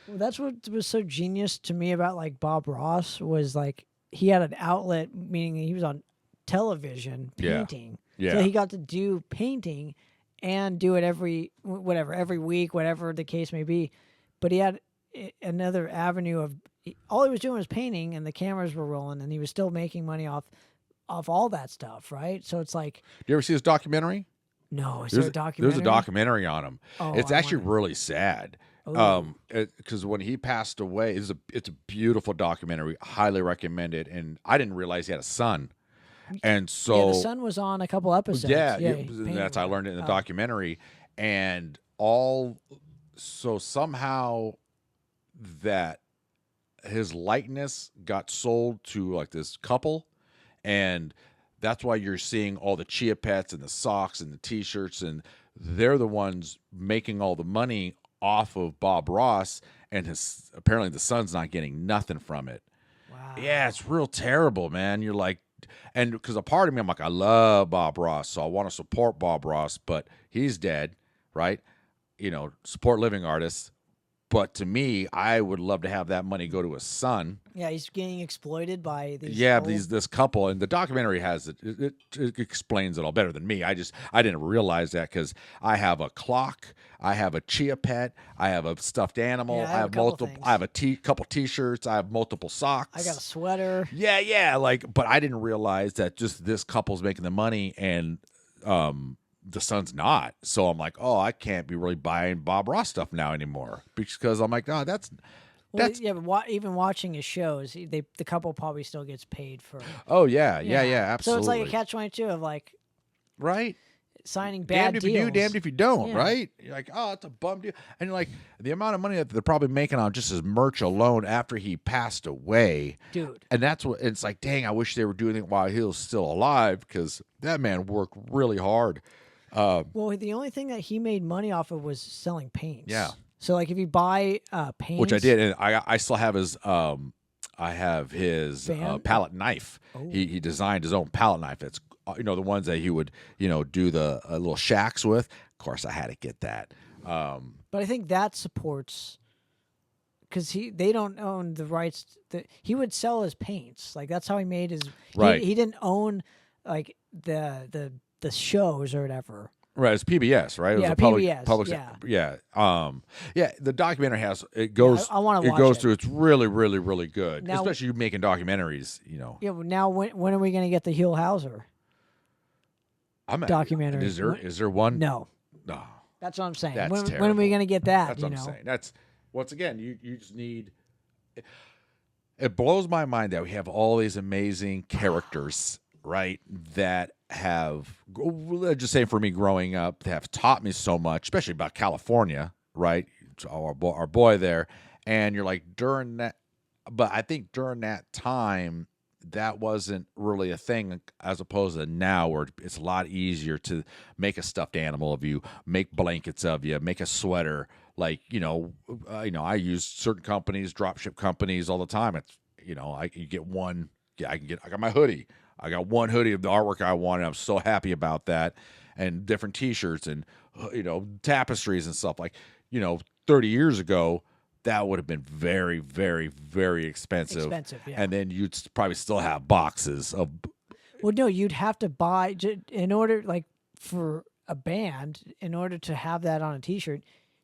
Well, that's what was so genius to me about like Bob Ross was like he had an outlet, meaning he was on television Yeah. painting, so Yeah. he got to do painting and do it every week, whatever the case may be. But he had another avenue of all he was doing was painting, and the cameras were rolling, and he was still making money off all that stuff, right? So it's like, Do you ever see his documentary? no, is there a There's a documentary? documentary on him. Oh, It's I actually want to. really sad. Oh, Because when he passed away, it's a beautiful documentary. Highly recommend it. And I didn't realize he had a son. And yeah, the so son was on a couple episodes. yeah, Yeah, he painted that's I with him. learned it in the Oh, documentary. And all so somehow that his likeness got sold to like this couple, and that's why you're seeing all the chia pets and the socks and the t-shirts, and they're the ones making all the money off of Bob Ross, and his apparently the son's not getting nothing from it. wow. Yeah, it's real terrible, man. You're like, and because a part of me, I'm like, I love Bob Ross, so I want to support Bob Ross, but he's dead, right? Support living artists. But to me, I would love to have that money go to his son. Yeah, he's getting exploited by these. Yeah, old, this couple, and the documentary has it explains it all better than me. I didn't realize that because I have a clock, I have a chia pet, I have a stuffed animal, Yeah, I I have a have couple multiple, things. I have couple t-shirts, I have multiple socks. I got a sweater. Yeah, like, but I didn't realize that just this couple's making the money and the son's not. So I'm like, oh, I can't be really buying Bob Ross stuff now anymore because I'm like, no, that's Well, that's yeah, but even watching his shows, the couple probably still gets paid for. oh yeah, absolutely. So it's like a catch-22 of like right. signing Damned bad if deals. you do, damned if you don't, Yeah. right? You're like, oh, it's a bum deal. And you're like, the amount of money that they're probably making on just his merch alone after he passed away. Dude. And that's what it's like, dang, I wish they were doing it while he was still alive because that man worked really hard. Well, the only thing that he made money off of was selling paints. Yeah. So like if you buy paints, Which I did. And I still have his Fan? palette knife. Oh. He designed his own palette knife. It's the ones that he would do the little shacks with. Of course, I had to get that. But I think that supports because they don't own the rights. He would sell his paints. Like that's how he made his. Right. He didn't own like the shows or whatever. Right, it's PBS, right? It Yeah, was a PBS, public, yeah. The documentary goes. I wanna It watch goes it. through. It's really, really, really good. Now- Especially you making documentaries. Yeah. Well, now when are we going to get the Huell Howser documentary? Is there one? No, No, that's what I'm saying. That's When are we terrible. going to get that? that's what I'm saying. That's once again, you just need. It blows my mind that we have all these amazing characters, right? That have, let's just say for me growing up, they have taught me so much, especially about California, right? Our boy there, and you're like during that, but I think during that time that wasn't really a thing as opposed to now where it's a lot easier to make a stuffed animal of you, make blankets of you, make a sweater. Like, I use certain companies, dropship companies all the time. It's, you get one, I got my hoodie. I got one hoodie of the artwork I wanted. I'm so happy about that. And different t-shirts and, tapestries and stuff like, 30 years ago, that would have been very, very, very expensive. Yeah. And then you'd probably still have boxes of. Well, no, you'd have to buy in order, like for a band, in order to have that on a T-shirt.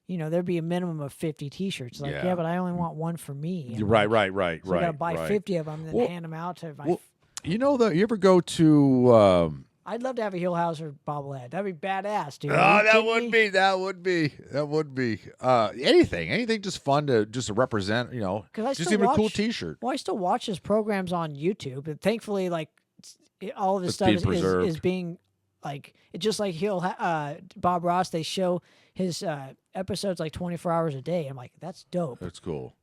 There'd be a minimum of 50 T-shirts. Like, yeah, but I only want one for me. And Right. So I right. gotta buy 50 of them and then hand them out to my. You ever go to? I'd love to have a Huell Howser bobblehead. That'd be badass, dude. Oh, that would be anything just fun to represent, Because I just still even watch, a cool t-shirt. Well, I still watch his programs on YouTube, and thankfully, like all of his It's stuff being is preserved. being like it's just like Bob Ross. They show his episodes like 24 hours a day. I'm like, that's dope. That's cool.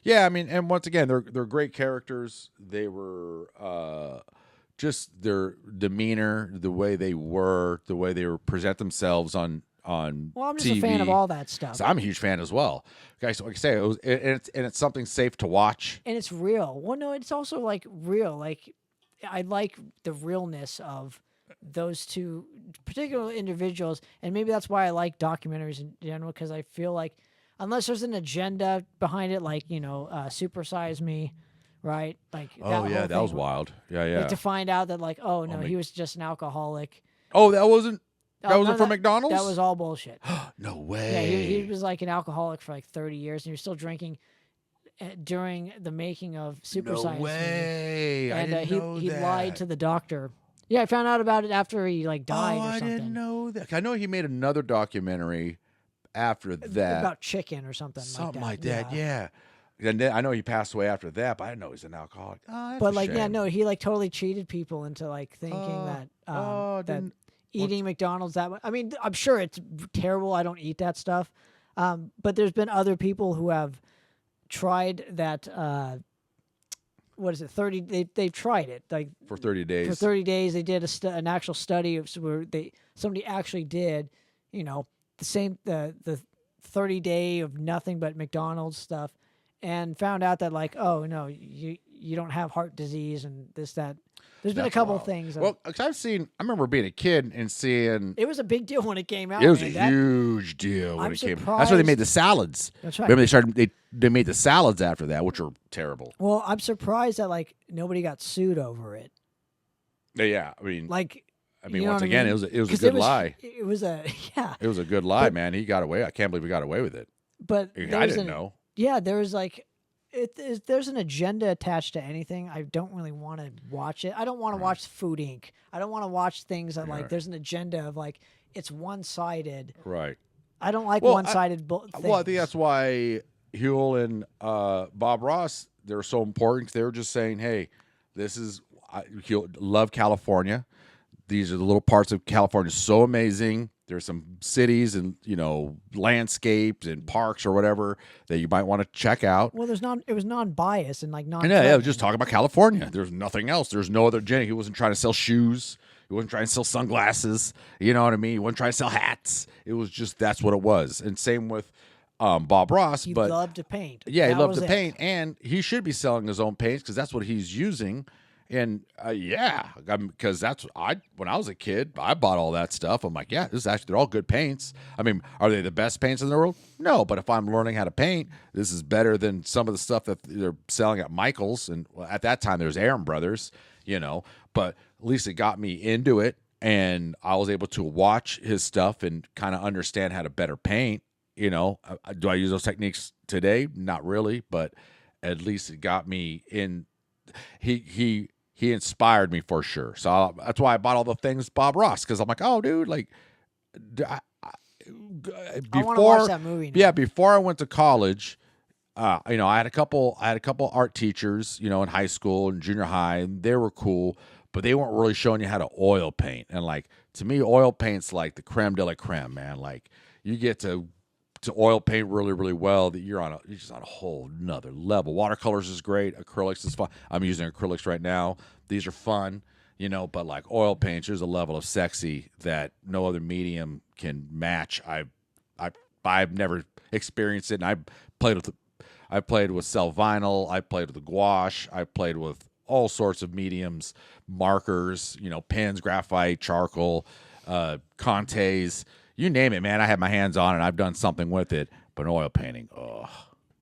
Yeah, I mean, and once again, they're great characters. They were just their demeanor, the way they present themselves on Well, I'm just TV. a fan of all that stuff. So I'm a huge fan as well. Guys, like I say, it's something safe to watch. And it's real. Well, no, it's also like real. Like I like the realness of those two particular individuals, and maybe that's why I like documentaries in general because I feel like unless there's an agenda behind it, like Super Size Me, right? Like Oh that yeah, whole that was thing, wild. Yeah, like yeah. to find out that like, oh Oh, no, he was just an alcoholic. oh, that wasn't Oh no, from McDonald's. that was all bullshit. No Yeah, he way. was like an alcoholic for like 30 years, and he was still drinking during the making of Super No Size Me, way. I and didn't know he lied that. to the doctor. Yeah, I found out about it after he like Oh, died or I didn't something. know that. I know he made another documentary after that. About chicken or something Something like like that. that. Yeah. And then I know he passed away after that, but I didn't know he's an alcoholic. Oh, that's But a like, yeah, shame. no, he like totally cheated people into like thinking Oh, that oh, that didn't. eating McDonald's that way. I mean, I'm sure it's terrible. I don't eat that stuff. But there's been other people who have tried that. What is it? 30. They've tried it like For 30 days. for 30 days. They did an actual study of where somebody actually did, the same the 30-day of nothing but McDonald's stuff, and found out that like, oh no, you don't have heart disease and this that. There's been a That's couple wild. things. Well, 'cause I remember being a kid and seeing It was a big deal when it came out. it was man. a That- huge deal when I'm it came. That's why they made surprised- the salads. That's right. Remember they made the salads after that, which were terrible. Well, I'm surprised that like nobody got sued over it. Yeah, I mean, Like, you know what once I again, mean? it was a 'Cause good lie. It was a yeah, It was a good lie, But- man. He got away. I can't believe he got away with it. but I there was didn't an- know. Yeah, there was like, there's an agenda attached to anything. I don't really want to watch it. I don't want to watch Food Inc. I don't want to watch things that like Right. there's an agenda of like it's one sided. Right. I don't like Well, one sided. Well, I think that's why Huell and Bob Ross, they're so important. They were just saying, hey, this is, Huell love California. These are the little parts of California so amazing. There's some cities and, landscapes and parks or whatever that you might want to check out. Well, it was non-biased and like non. And yeah, just talking about California. There's nothing else. There's no other agenda. He wasn't trying to sell shoes. He wasn't trying to sell sunglasses. You know what I mean? He wasn't trying to sell hats. It was just, that's what it was. And same with Bob Ross. He but loved to paint. yeah, he That loved was to it. paint, and he should be selling his own paints because that's what he's using. And because when I was a kid, I bought all that stuff. I'm like, yeah, they're all good paints. I mean, are they the best paints in the world? No, but if I'm learning how to paint, this is better than some of the stuff that they're selling at Michael's. And at that time, there was Aaron Brothers, but at least it got me into it, and I was able to watch his stuff and kind of understand how to better paint. Do I use those techniques today? Not really, but at least it got me in. He inspired me for sure. So that's why I bought all the things Bob Ross, because I'm like, oh, dude, like, I want to watch that movie. Now. Yeah, before I went to college, I had a couple art teachers, in high school and junior high, and they were cool, but they weren't really showing you how to oil paint. And like, to me, oil paint's like the creme de la creme, man. Like, you get to oil paint really, really well, that you're just on a whole nother level. Watercolors is great. Acrylics is fun. I'm using acrylics right now. These are fun, but like oil paints, there's a level of sexy that no other medium can match. I've never experienced it. And I played with cell vinyl. I played with the gouache. I played with all sorts of mediums, markers, pens, graphite, charcoal, Contes, you name it, man. I had my hands on it. I've done something with it, but oil painting,